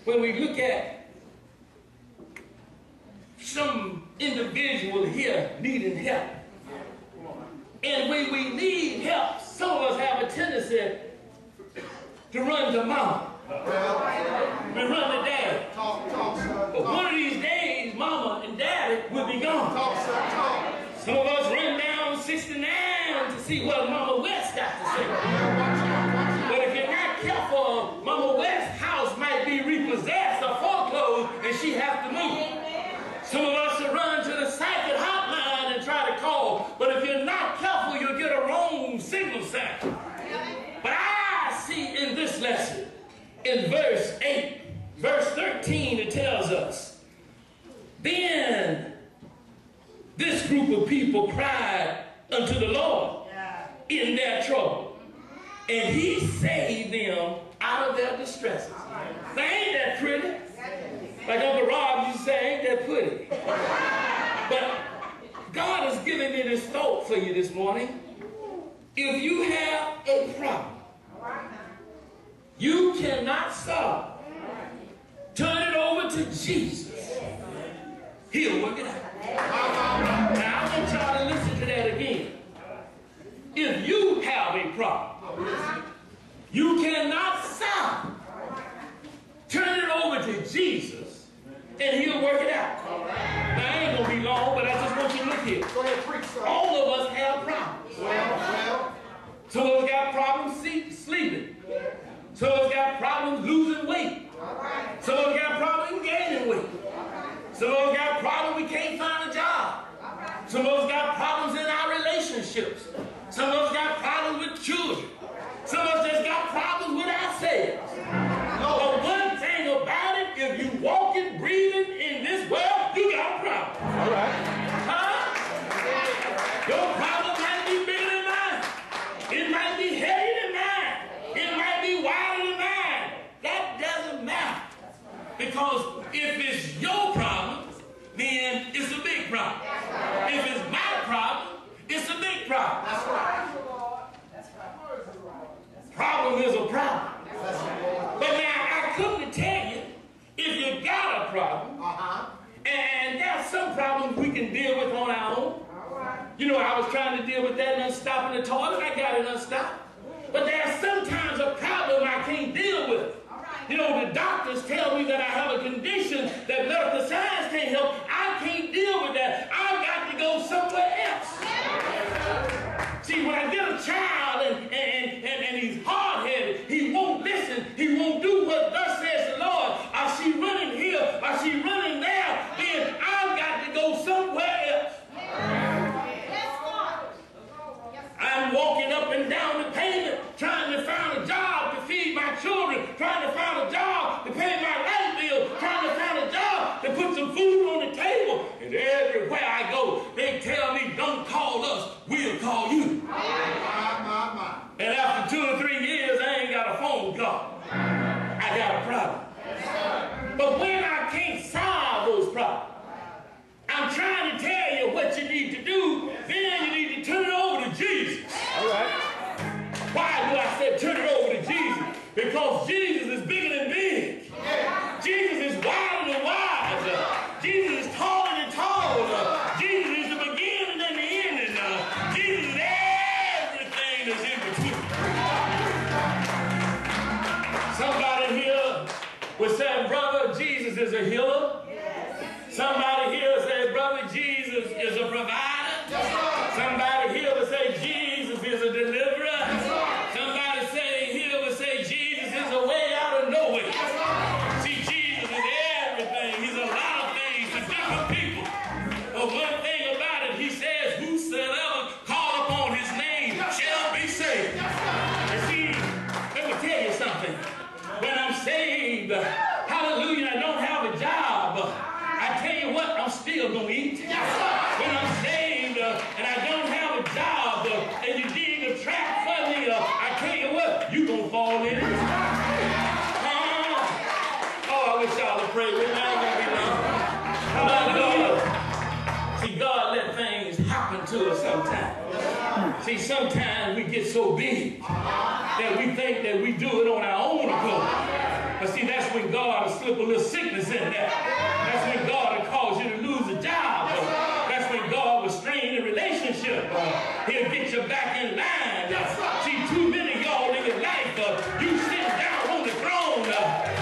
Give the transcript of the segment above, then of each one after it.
when we look at some individual here needing help, and when we need help, some of us have a tendency to run to mama. We run to daddy. But one of these days, mama and daddy will be gone. Some of us run down 69 to see what Mama West got to say. But if you're not careful, Mama West's house might be repossessed or foreclosed and she has to move. Some of us will run to the psychic hotline and try to call. But if you're not careful, you'll get a wrong signal sign. But I see in this lesson, in verse 8, verse 13, it tells us, then this group of people cried unto the Lord in their trouble, and he saved them out of their distresses. Now, ain't that pretty? Like Uncle Rob used to say, ain't that pretty? But God has given me this thought for you this morning. If you have a problem you cannot solve, turn it over to Jesus. He'll work it out. Now, I want y'all to listen to that again. If you have a problem you cannot solve, turn it over to Jesus, and he'll work it out. Now, I ain't going to be long, but I just want you to look here. Go ahead, preach, sir. All of us have problems. Some of us got problems sleeping. Some of us got problems losing weight. Some of us got problems gaining weight. Some of us got problems we can't find a job. Some of us got problems in our relationships. Some of us got problems with children. Some of us just got problems with ourselves. But one thing about it, if you walking, breathing in this world, you got a problem. All right. Huh? Your problem might be bigger than mine. It might be heavier than mine. It might be wider than mine. That doesn't matter. Because if it's your problem, then it's a big problem. If it's my problem, it's a big problem. That's right. Problem is a problem. But now I come to tell you, if you got a problem, and there's some problems we can deal with on our own. You know, I was trying to deal with that and unstopping the toilet. I got it unstopped. But there's sometimes a problem I can't deal with. You know, the doctors tell me that I have a condition that medical science can't help. I can't deal with that. I've got to go somewhere else. See, when I get a child and he's hard-headed, he won't listen, he won't do what thus says the Lord. Or she running here, or she running there, then I've got to go somewhere else. I'm walking up and down the pavement trying to find a job to feed my children, trying to find a job to pay my light bill, trying to find a job to put some food on the table. And everywhere I go, they tell me, don't call us, we'll call you. And after 2 or 3 years, I ain't got a phone call. I got a problem. But when I can't solve those problems, I'm trying to tell you what you need to do. Then you need to turn it over to Jesus. All right. Why do I say turn it over to Jesus? Because Jesus is bigger than big. Jesus is wider than wide. Jesus is taller than tall. Jesus is the beginning and the ending. Jesus is everything that's in between. Somebody here will say, brother, Jesus is a healer. Somebody here will say, brother, Jesus is a provider. Somebody here will say, Jesus is a deliverer. Somebody here will say, Jesus is a way out of nowhere. See, Jesus is everything. He's a lot of things to different people. But one thing about it, he says, whosoever call upon his name shall be saved. And see, let me tell you something. When I'm saved, hallelujah, I don't have a job. I tell you what, I'm still going to eat. When I'm saved and I don't have a job and you dig a trap for me, I tell you what, you going to fall in it. Oh, I wish y'all would pray with me. I ain't going to be long. Hallelujah. See, God let things happen to us sometimes. See, sometimes we get so big that we think that we do it on our own accord. But see, that's That's when God will slip a little sickness in there. That's when God will cause you to lose a job. That's when God will strain the relationship. He'll get you back in line. See, too many of y'all in your life, you sit down on the throne.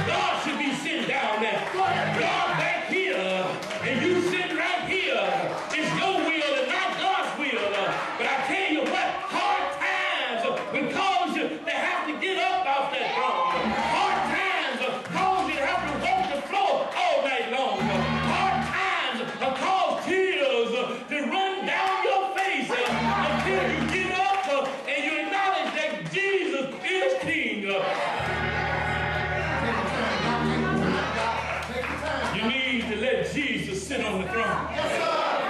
God should be sitting down there. God back here, and you sitting right here. It's your will and not God's will. But I tell you what, hard times will cause you to have to get up off that throne. Hard times cause you to have to walk the floor all night long. Hard times cause tears to run down your face until you get up and you acknowledge that Jesus is King. You need to let Jesus sit on the throne.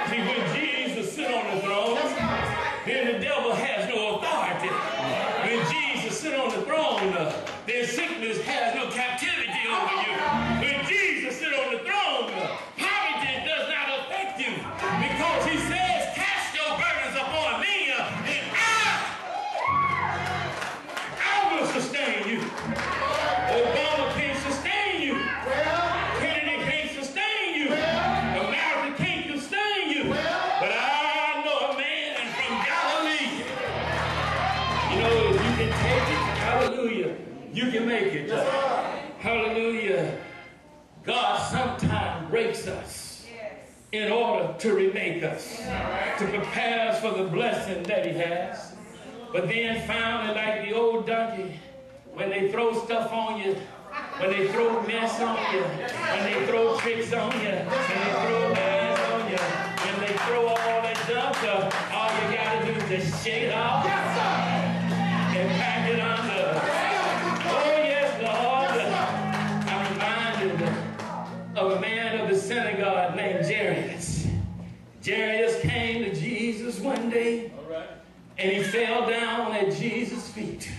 See, when Jesus sit on the throne, then the devil has no authority. When Jesus sit on the throne, then sickness has no captivity over you. When Jesus sit on the throne, poverty does not affect you, because he says, cast your burdens upon me, and I will sustain you. Obama can't sustain you. Kennedy can't sustain you. America can't sustain you. But I know a man from Galilee. You know, if you can take it, hallelujah, you can make it. Hallelujah. God sometimes breaks us in order to remake us, to prepare us for the blessing that he has. But then finally, like the old donkey, when they throw stuff on you, when they throw mess on you, when they throw tricks on you, when they throw lies on you, when they throw all that junk, all you got to do is just shake it off and pack it under. Oh yes, Lord. I'm reminded of a man of the synagogue named Jairus. Jairus came to Jesus one day, and he fell down at Jesus' feet.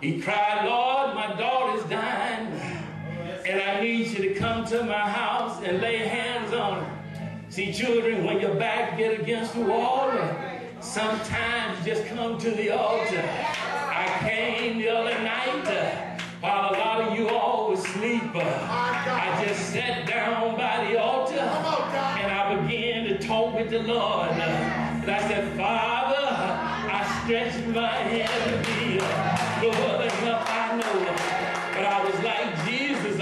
He cried, Lord, my daughter's dying, and I need you to come to my house and lay hands on her. See, children, when your back get against the wall, sometimes you just come to the altar. I came the other night while a lot of you all was asleep. I just sat down by the altar, and I began to talk with the Lord. And I said, Father, I stretched my hand to thee. Lord, the help I know. But I was like, Jesus,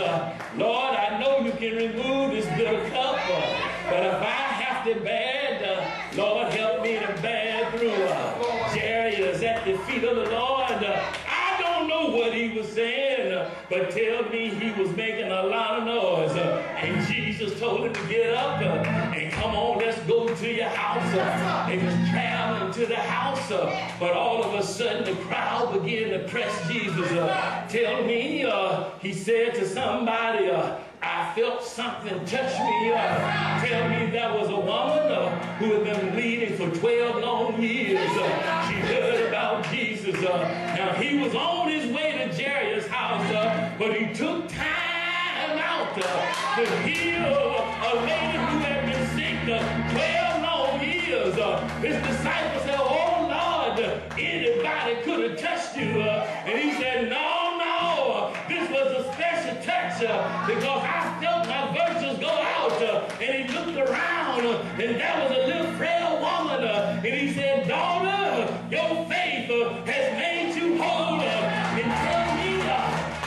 Lord, I know you can remove this bitter cup. But if I have to bear it, Lord, help me to bear through. Jairus at the feet of the Lord. I don't know what he was saying, but tell me he was making a lot of noise. And Jesus told him to get up and come on, let's go to your house. They was traveling to the house, but all of a sudden the crowd began to press Jesus. Tell me, he said to somebody, I felt something touch me. Tell me there was a woman who had been bleeding for 12 long years. She heard about Jesus. Now he was on his way to Jairus' house, but he took time out to heal a lady who had been sick 12 long years. His disciples said, oh Lord, anybody could have touched you. And he said, no, this was a special touch because I felt my virtues go out. And he looked around, and there was a little frail woman, and he said, daughter, your faith has made you whole. And tell me,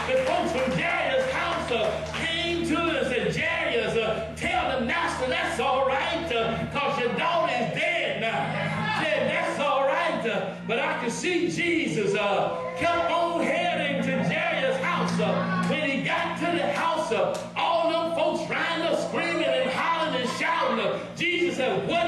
the folks from Jairus' house came to us and said, Jairus, tell the master that's all right, because your daughter is dead now. Said, that's all right, but I could see Jesus kept on heading to Jairus' house. When he got to the house, all them folks ran up screaming and hollering and shouting. Jesus said, what